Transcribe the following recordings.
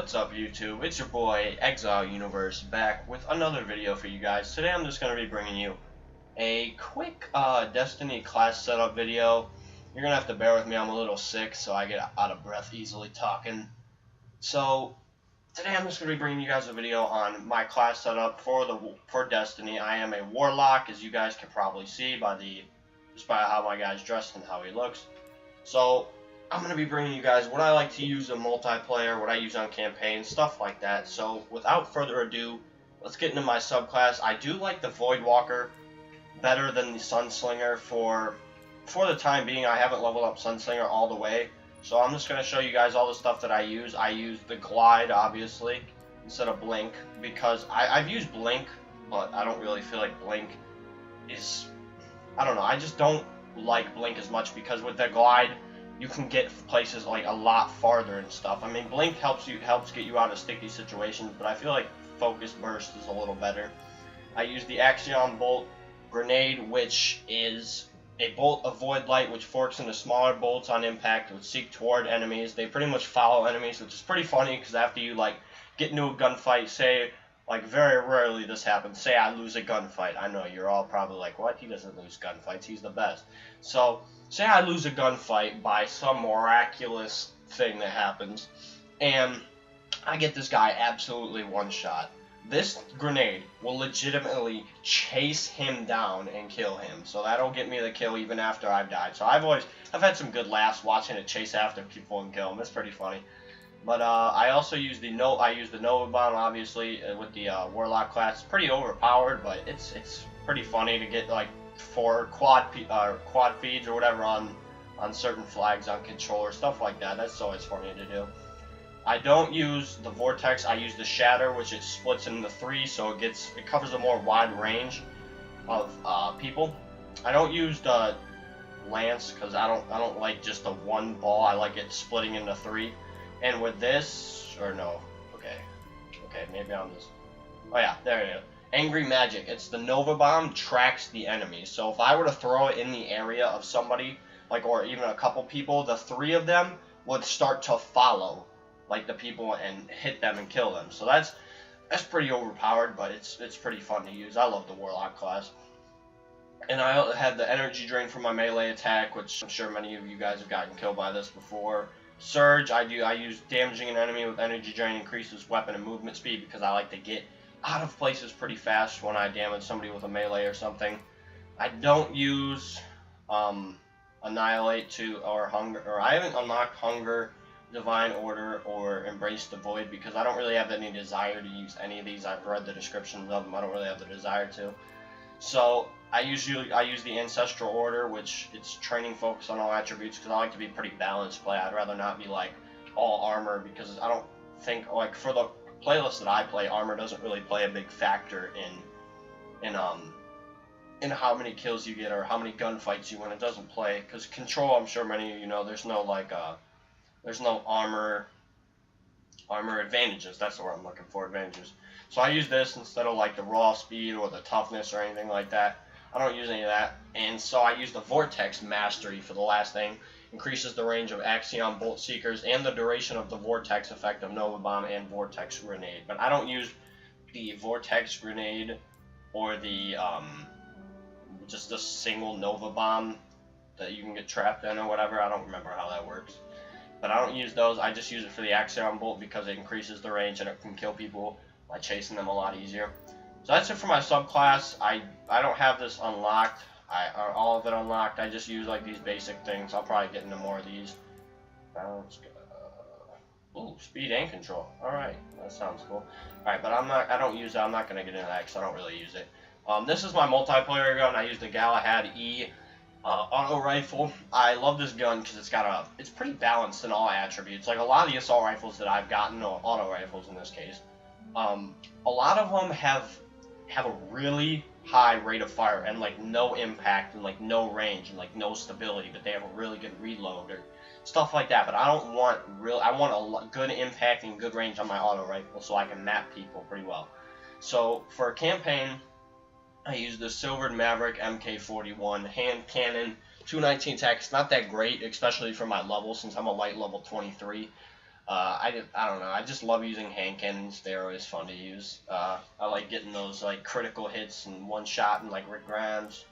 What's up, YouTube? It's your boy Exile Universe back with another video for you guys. Today I'm just going to be bringing you a quick Destiny class setup video. You're going to have to bear with me, I'm a little sick, so I get out of breath easily talking. So today I'm just going to be bringing you guys a video on my class setup for Destiny. I am a Warlock, as you guys can probably see just by how my guy's dressed and how he looks. So I'm going to be bringing you guys what I like to use in multiplayer, what I use on campaign, stuff like that. So without further ado, let's get into my subclass. I do like the Voidwalker better than the Sunslinger for the time being. I haven't leveled up Sunslinger all the way, so I'm just going to show you guys all the stuff that I use. I use the Glide, obviously, instead of Blink, because I've used Blink, but I don't really feel like Blink is, I don't know, I just don't like Blink as much, because with the Glide, you can get places like a lot farther and stuff. I mean, Blink helps get you out of sticky situations, but I feel like Focus Burst is a little better. I use the Axion Bolt Grenade, which is a bolt of Void Light, which forks into smaller bolts on impact, which seek toward enemies. They pretty much follow enemies, which is pretty funny, because after you like get into a gunfight, say, like very rarely this happens, say I lose a gunfight. I know you're all probably like, what? He doesn't lose gunfights, he's the best. So say I lose a gunfight by some miraculous thing that happens, and I get this guy absolutely one shot. This grenade will legitimately chase him down and kill him. So that'll get me the kill even after I've died. So I've had some good laughs watching it chase after people and kill him. It's pretty funny. But I also use the Nova Bomb, obviously, with the Warlock class. It's pretty overpowered, but it's pretty funny to get like 4 quad feeds or whatever on certain flags on controller, stuff like that. That's always funny to do. I don't use the Vortex. I use the Shatter, which it splits into 3, so it covers a more wide range of people. I don't use the Lance because I don't like just the one ball. I like it splitting into 3. And with this, or no, okay, maybe I'm just, oh yeah, there it is. Angry Magic. It's the Nova Bomb tracks the enemy. So if I were to throw it in the area of somebody, like, or even a couple people, the 3 of them would start to follow, like, the people and hit them and kill them. So that's pretty overpowered, but it's pretty fun to use. I love the Warlock class. And I have the Energy Drain for my melee attack, which I'm sure many of you guys have gotten killed by this before. Surge, I use damaging an enemy with Energy Drain increases weapon and movement speed, because I like to get out of places pretty fast when I damage somebody with a melee or something. I don't use Annihilate or Hunger, or I haven't unlocked Hunger, Divine Order, or Embrace the Void, because I don't really have any desire to use any of these. I've read the descriptions of them, I don't really have the desire to. So I use the Ancestral Order, which it's training focus on all attributes, because I like to be pretty balanced play. I'd rather not be like all armor, because I don't think, like, for the playlist that I play, armor doesn't really play a big factor in how many kills you get or how many gunfights you win. It doesn't play, because control, I'm sure many of you know, there's no like there's no armor advantages. That's the word I'm looking for, advantages. So I use this instead of like the raw speed or the toughness or anything like that. I don't use any of that. And so I use the Vortex Mastery for the last thing. Increases the range of Axion Bolt Seekers and the duration of the Vortex effect of Nova Bomb and Vortex Grenade. But I don't use the Vortex Grenade or the just a single Nova Bomb that you can get trapped in or whatever. I don't remember how that works. But I don't use those. I just use it for the Axion Bolt because it increases the range and it can kill people by chasing them a lot easier. So that's it for my subclass. I don't have this unlocked, or all of it unlocked. I just use like these basic things. I'll probably get into more of these. Balance, ooh, speed and control. All right, that sounds cool. All right, but I don't use that. I'm not gonna get into that because I don't really use it. This is my multiplayer gun. I use the Galahad E auto rifle. I love this gun because it's pretty balanced in all attributes. Like a lot of the assault rifles that I've gotten, or auto rifles in this case, a lot of them have a really high rate of fire and like no impact and like no range and like no stability, but they have a really good reload or stuff like that. But I want a good impact and good range on my auto rifle so I can map people pretty well. So for a campaign, I use the Silvered Maverick MK41 hand cannon, 219 attack. It's not that great, especially for my level, since I'm a light level 23. I don't know. I just love using hand cannons. They're always fun to use. I like getting those like critical hits in one shot and like Rick Grimes.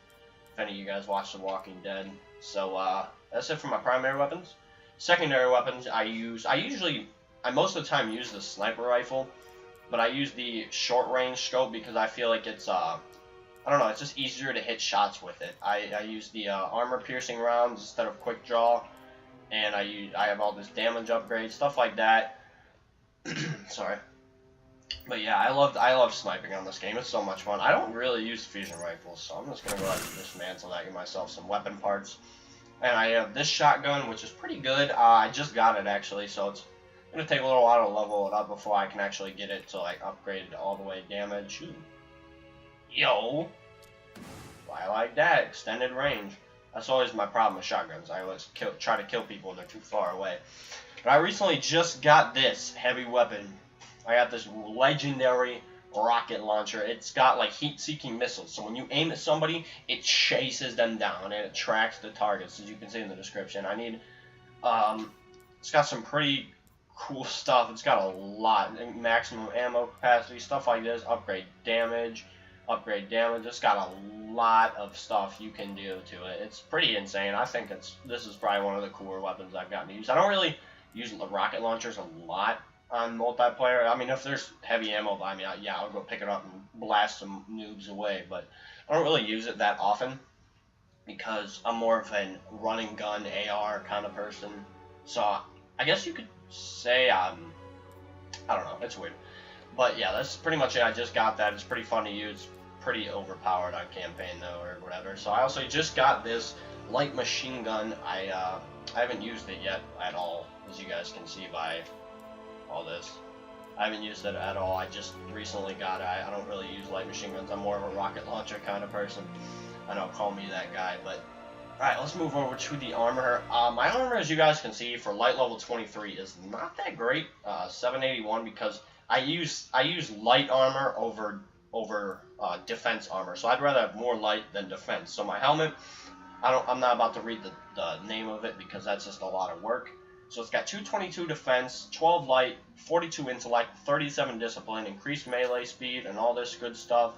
If any of you guys watch The Walking Dead. So that's it for my primary weapons. Secondary weapons I most of the time use the sniper rifle, but I use the short range scope because I feel like it's I don't know, it's just easier to hit shots with it. I use the armor piercing rounds instead of quick draw, and I have all this damage upgrade, stuff like that. Sorry. But yeah, I love sniping on this game. It's so much fun. I don't really use fusion rifles, so I'm just gonna go ahead and dismantle that, get myself some weapon parts. And I have this shotgun, which is pretty good. I just got it actually, so it's gonna take a little while to level it up before I can actually get it to like upgrade it all the way damage. Ooh. Yo, I like that extended range. That's always my problem with shotguns. I always try to kill people when they're too far away. But I recently just got this heavy weapon. I got this legendary rocket launcher. It's got like heat-seeking missiles, so when you aim at somebody, it chases them down and it tracks the targets, as you can see in the description. I need, it's got some pretty cool stuff. It's got a lot, maximum ammo capacity, stuff like this, upgrade damage. It's got a lot of stuff you can do to it. It's pretty insane. I think this is probably one of the cooler weapons I've gotten to use. I don't really use the rocket launchers a lot on multiplayer. I mean, if there's heavy ammo, I mean, yeah, I'll go pick it up and blast some noobs away, but I don't really use it that often because I'm more of a running gun AR kind of person. So I guess you could say I don't know, it's weird. But yeah, that's pretty much it. I just got that. It's pretty fun to use. Pretty overpowered on campaign though, or whatever. So I also just got this light machine gun. I haven't used it yet at all, as you guys can see by all this. I haven't used it at all. I just recently got it. I don't really use light machine guns. I'm more of a rocket launcher kind of person. I know, call me that guy. But alright, let's move over to the armor. My armor, as you guys can see, for light level 23 is not that great. 781, because I use light armor over defense armor. So I'd rather have more light than defense. So my helmet, I'm not about to read the name of it because that's just a lot of work. So it's got 222 defense, 12 light, 42 intellect, 37 discipline, increased melee speed, and all this good stuff.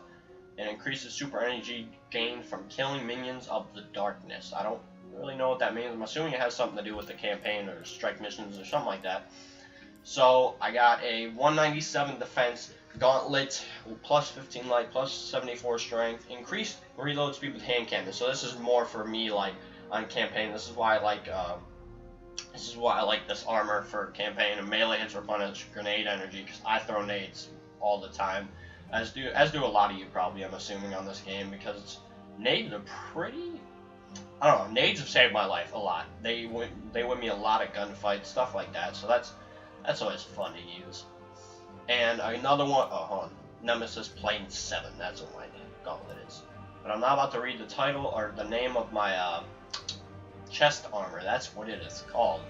And increases super energy gained from killing minions of the darkness. I don't really know what that means. I'm assuming it has something to do with the campaign or strike missions or something like that. So I got a 197 defense, gauntlet, plus 15 light, plus 74 strength, increased reload speed with hand cannon. So this is more for me, like on campaign. This is why I like this armor for campaign. And melee hits replenish grenade energy because I throw nades all the time, as do a lot of you probably, I'm assuming, on this game, because nades are pretty. I don't know. Nades have saved my life a lot. They win me a lot of gunfights, stuff like that. So that's always fun to use. And another one, oh, hold on. Nemesis Plane 7, that's what my gauntlet is. But I'm not about to read the title or the name of my chest armor. That's what it is called.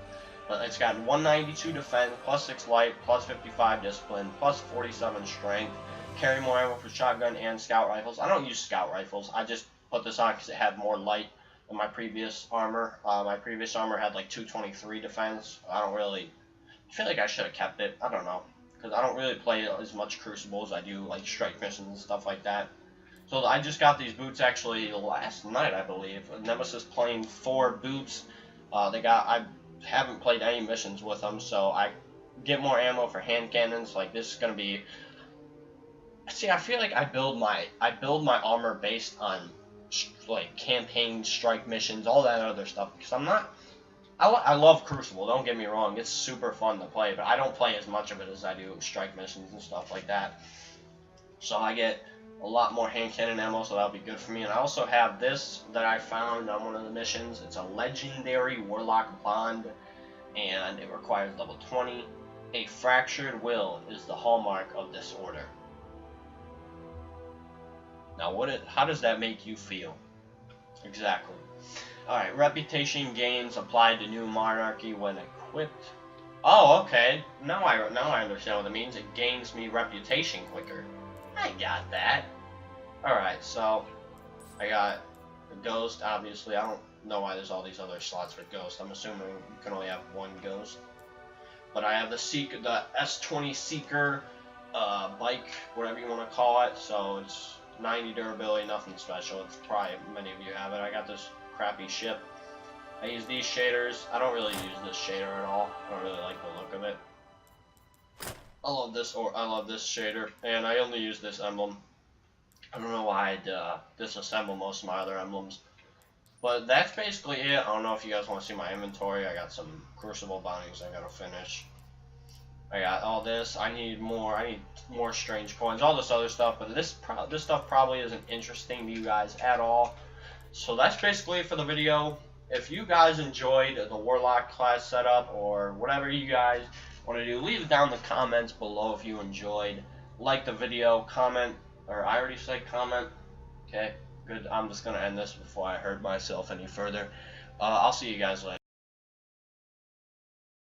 But it's got 192 defense, plus 6 light, plus 55 discipline, plus 47 strength. Carry more ammo for shotgun and scout rifles. I don't use scout rifles. I just put this on because it had more light than my previous armor. My previous armor had like 223 defense. I feel like I should have kept it. I don't know. Because I don't really play as much Crucible as I do like strike missions and stuff like that. So I just got these boots actually last night, I believe. Nemesis Plane 4 boots. I haven't played any missions with them, so I get more ammo for hand cannons. Like this is gonna be. See, I feel like I build my armor based on like campaign strike missions, all that other stuff. Because I'm not. I love Crucible, don't get me wrong, it's super fun to play, but I don't play as much of it as I do strike missions and stuff like that. So I get a lot more hand cannon ammo, so that'll be good for me. And I also have this that I found on one of the missions. It's a legendary Warlock bond, and it requires level 20. A fractured will is the hallmark of this order. Now, how does that make you feel? Exactly. Alright, reputation gains applied to new monarchy when equipped. Oh, okay. Now I understand what it means. It gains me reputation quicker. I got that. Alright, so I got a ghost, obviously. I don't know why there's all these other slots for ghost. I'm assuming you can only have one ghost. But I have the S20 Seeker bike, whatever you want to call it. So it's 90 durability, nothing special. It's probably many of you have it. I got this crappy ship. I use these shaders. I don't really use this shader at all. I don't really like the look of it. I love this shader, and I only use this emblem. I don't know why I'd disassemble most of my other emblems. But that's basically it. I don't know if you guys want to see my inventory. I got some Crucible bounties I gotta finish. I got all this. I need more strange coins, all this other stuff. But this stuff probably isn't interesting to you guys at all. So that's basically it for the video. If you guys enjoyed the Warlock class setup or whatever you guys want to do, leave it down in the comments below if you enjoyed. Like the video, comment, or I already said comment. Okay, good. I'm just going to end this before I hurt myself any further. I'll see you guys later.